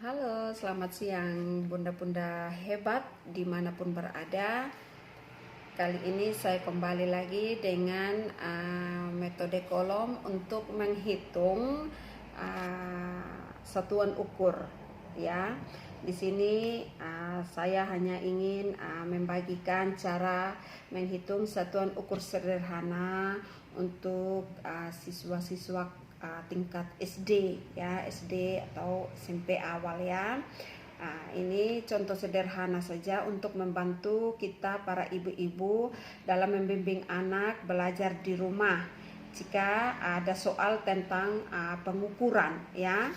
Halo, selamat siang bunda-bunda hebat dimanapun berada. Kali ini saya kembali lagi dengan metode kolom untuk menghitung satuan ukur, ya. Di sini saya hanya ingin membagikan cara menghitung satuan ukur sederhana untuk siswa-siswa tingkat SD, ya, SD atau SMP awal, ya. Ini contoh sederhana saja untuk membantu kita para ibu-ibu dalam membimbing anak belajar di rumah jika ada soal tentang pengukuran, ya.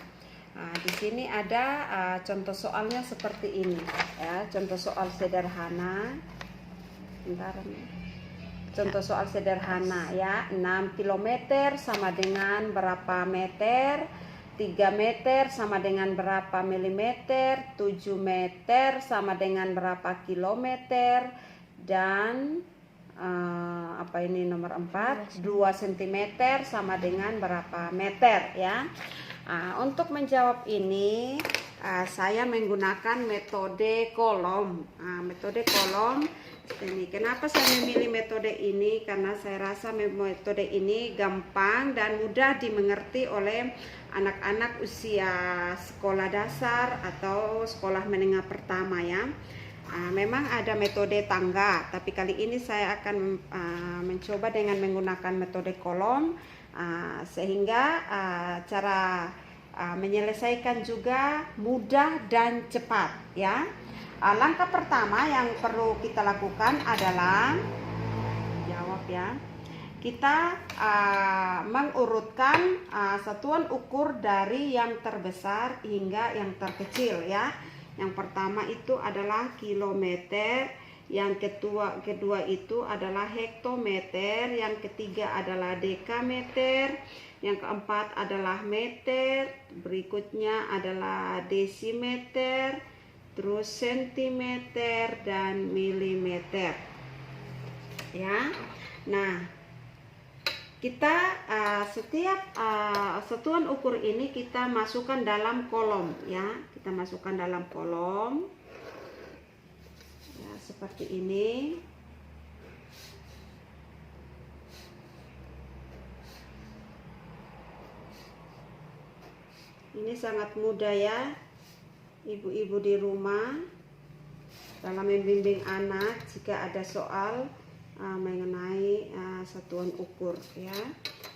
Di sini ada contoh soalnya seperti ini, ya, contoh soal sederhana. Bentar nih. Contoh soal sederhana, ya, 6 km sama dengan berapa meter, 3 meter sama dengan berapa milimeter, 7 meter sama dengan berapa kilometer, dan apa ini nomor 4, 2 cm sama dengan berapa meter, ya. Untuk menjawab ini saya menggunakan metode kolom. Metode kolom ini. Kenapa saya memilih metode ini? Karena saya rasa metode ini gampang dan mudah dimengerti oleh anak-anak usia sekolah dasar atau sekolah menengah pertama, ya. Memang ada metode tangga, tapi kali ini saya akan mencoba dengan menggunakan metode kolom, sehingga cara menyelesaikan juga mudah dan cepat, ya. Langkah pertama yang perlu kita lakukan adalah kita mengurutkan satuan ukur dari yang terbesar hingga yang terkecil, ya. Yang pertama itu adalah kilometer, yang kedua itu adalah hektometer, yang ketiga adalah dekameter, yang keempat adalah meter, berikutnya adalah desimeter, terus sentimeter dan milimeter, ya. Nah, kita setiap satuan ukur ini kita masukkan dalam kolom, ya. Kita masukkan dalam kolom, ya, seperti ini. Ini sangat mudah, ya, ibu-ibu di rumah dalam membimbing anak jika ada soal mengenai satuan ukur, ya.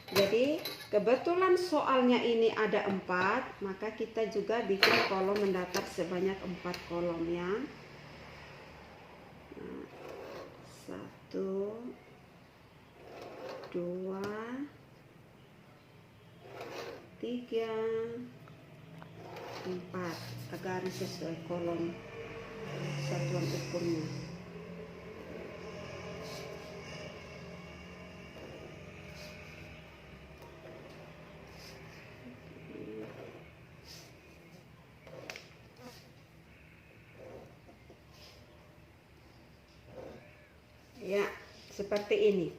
Jadi kebetulan soalnya ini ada 4, maka kita juga bikin kolom mendatar sebanyak 4 kolom, ya. 1, 2, 3, 4, agar sesuai kolom satuan ukurnya. Ya, seperti ini.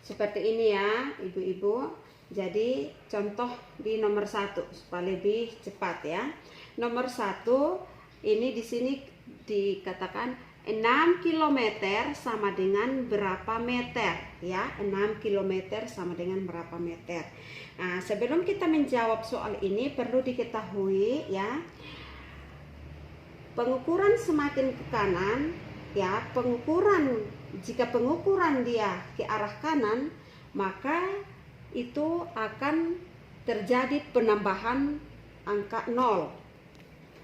Seperti ini, ya, ibu-ibu. Jadi contoh di nomor 1 supaya lebih cepat, ya. Nomor 1 ini di sini dikatakan 6 km sama dengan berapa meter, ya. 6 km sama dengan berapa meter. Nah, sebelum kita menjawab soal ini perlu diketahui, ya, pengukuran semakin ke kanan, ya, jika pengukuran dia ke arah kanan, maka itu akan terjadi penambahan angka 0.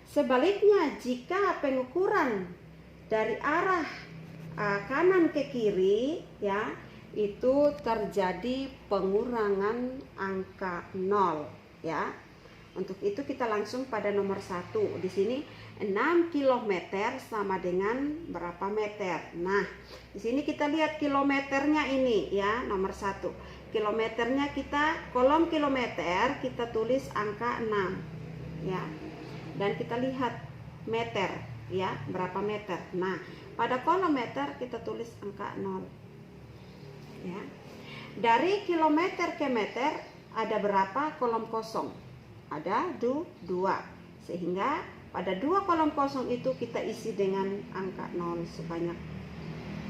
Sebaliknya, jika pengukuran dari arah kanan ke kiri, ya, itu terjadi pengurangan angka 0, ya. Untuk itu kita langsung pada nomor 1. Di sini 6 km sama dengan berapa meter. Nah, di sini kita lihat kilometernya ini, ya, nomor 1. Kilometernya kita kolom kilometer kita tulis angka 6, ya. Dan kita lihat meter, ya, berapa meter. Nah, pada kolom meter kita tulis angka 0, ya. Dari kilometer ke meter ada berapa kolom kosong? Ada 2. Sehingga pada 2 kolom kosong itu kita isi dengan angka 0 sebanyak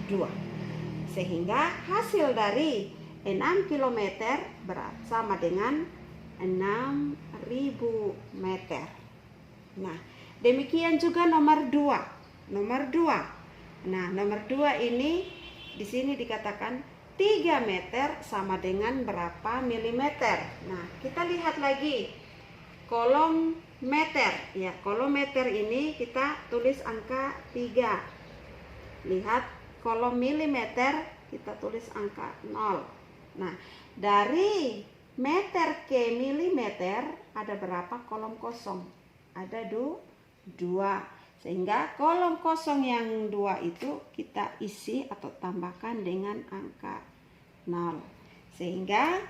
2. Sehingga hasil dari 6 km sama dengan 6.000 meter. Nah, demikian juga nomor 2. Nah, nomor 2 ini di sini dikatakan 3 meter sama dengan berapa milimeter. Nah, kita lihat lagi kolom meter. Ya, kolom meter ini kita tulis angka 3. Lihat kolom milimeter kita tulis angka 0. Nah, dari meter ke milimeter ada berapa kolom kosong? Ada 2. Sehingga kolom kosong yang 2 itu kita isi atau tambahkan dengan angka 0. Sehingga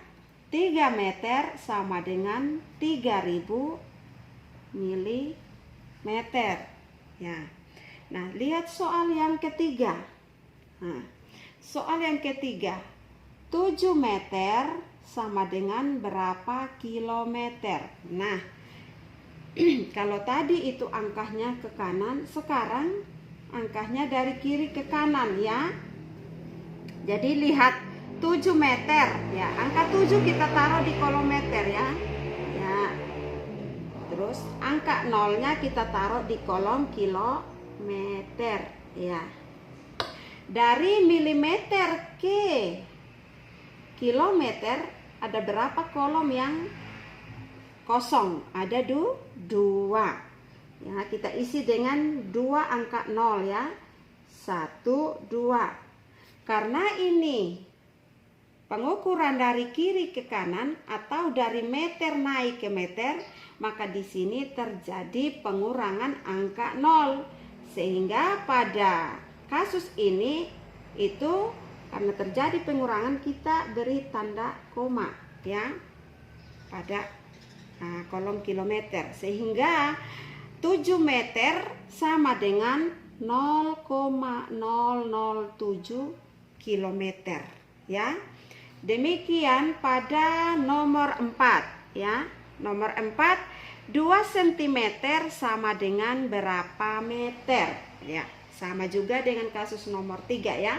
3 meter sama dengan 3.000 milimeter. Ya. Nah, lihat soal yang ketiga. Nah, soal yang ketiga, 7 meter sama dengan berapa kilometer? Nah, kalau tadi itu angkanya ke kanan, sekarang angkanya dari kiri ke kanan ya. Jadi lihat 7 meter ya, angka 7 kita taruh di kolom meter ya. Ya. Terus angka 0-nya kita taruh di kolom kilometer ya. Dari milimeter ke kilometer ada berapa kolom yang kosong? Ada 2. Ya, kita isi dengan 2 angka 0 ya. 1, 2. Karena ini pengukuran dari kiri ke kanan atau dari meter naik ke meter, maka di sini terjadi pengurangan angka 0. Sehingga pada kasus ini itu karena terjadi pengurangan kita beri tanda koma ya pada kolom kilometer. Sehingga 7 meter sama dengan 0,007 kilometer ya. Demikian pada nomor 4 ya. Nomor 4, 2 cm sama dengan berapa meter? Ya, sama juga dengan kasus nomor 3 ya.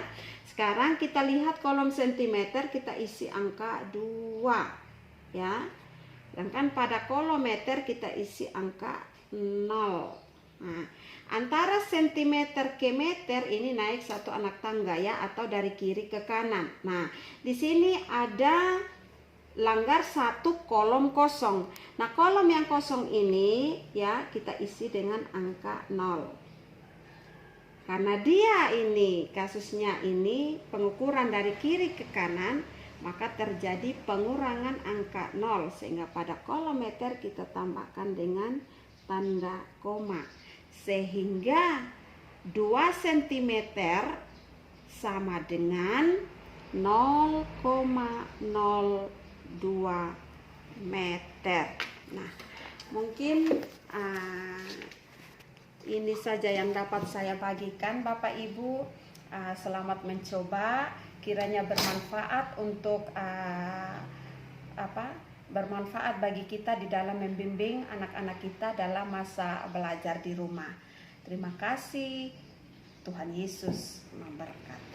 Sekarang kita lihat kolom sentimeter, kita isi angka 2 ya. Sedangkan pada kolom meter kita isi angka 0. Nah, antara sentimeter ke meter ini naik satu anak tangga ya, atau dari kiri ke kanan. Nah, di sini ada langgar satu kolom kosong. Nah, kolom yang kosong ini ya kita isi dengan angka 0. Karena dia ini kasusnya ini pengukuran dari kiri ke kanan, maka terjadi pengurangan angka 0. Sehingga pada kolom meter kita tambahkan dengan tanda koma. Sehingga 2 cm sama dengan 0,02 meter. Nah, mungkin ini saja yang dapat saya bagikan Bapak Ibu. Selamat mencoba, kiranya bermanfaat untuk bermanfaat bagi kita di dalam membimbing anak-anak kita dalam masa belajar di rumah. Terima kasih. Tuhan Yesus memberkati.